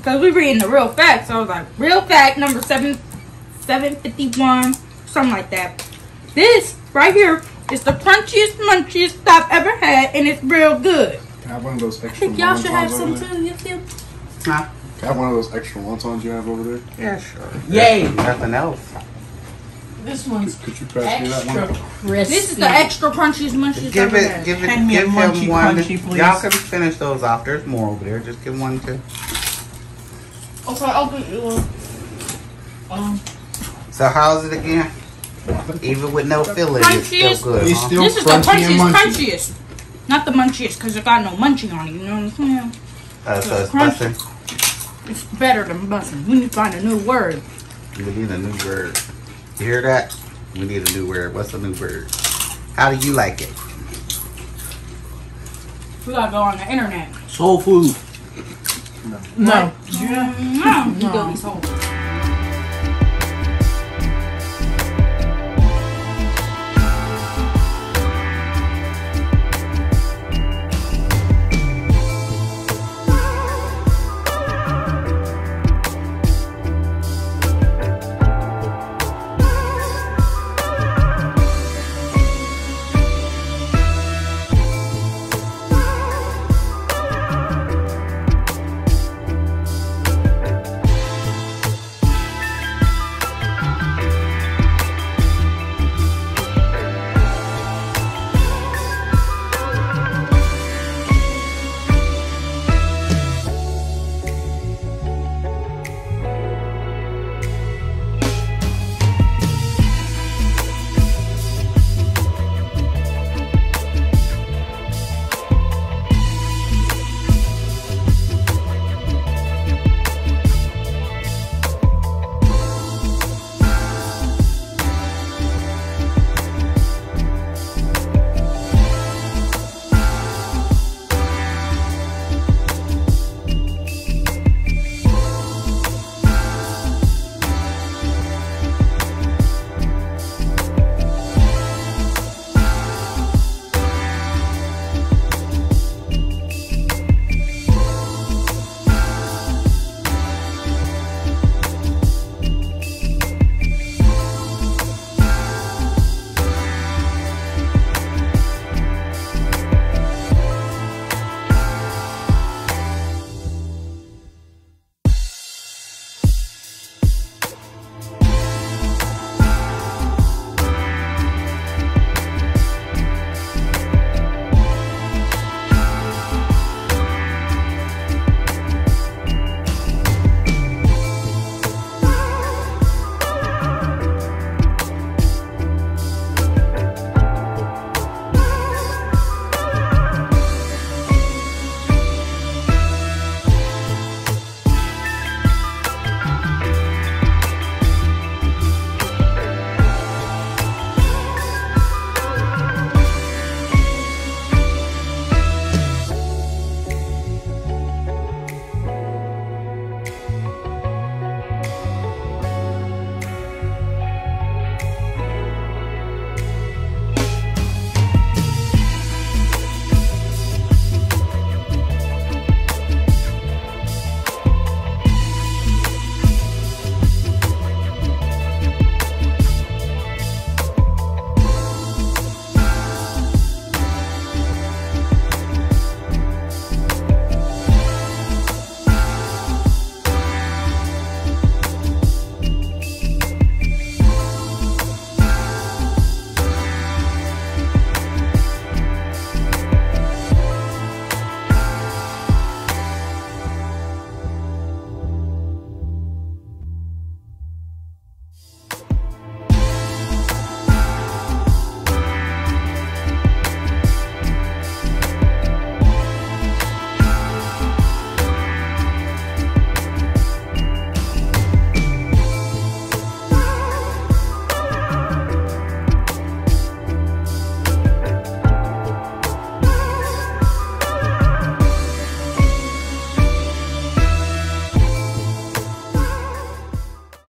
Because we reading the real facts. So I was like, real fact number 751, something like that. This right here is the crunchiest, munchiest stuff I've ever had, and it's real good. Can I have one of those I extra think y'all should have wontons some over there? too, you feel? Huh? Can I have one of those extra wontons you have over there? Yeah, sure. Yay! Nothing else. This one's Could you pass me that extra one? crispy. This is the extra crunchiest, munchiest Give I've ever it, had. give it, Hand me a give him munchy one. crunchy, please. Y'all can finish those off. There's more over there. Just give one to. Okay, I'll get you one. So how's it again? Even with no filling, it's still crunchiest. good. It's Huh? still This is the crunchy and crunchiest, munchy. crunchiest. Not the munchiest, because it got no munching on it, you know what I'm saying? So it's Crunchy. busting. It's better than busting. We need to find a new word. We need a new word. You hear that? We need a new word. What's a new word? How do you like it? We gotta go on the internet. Soul food. No. No. You go be soul.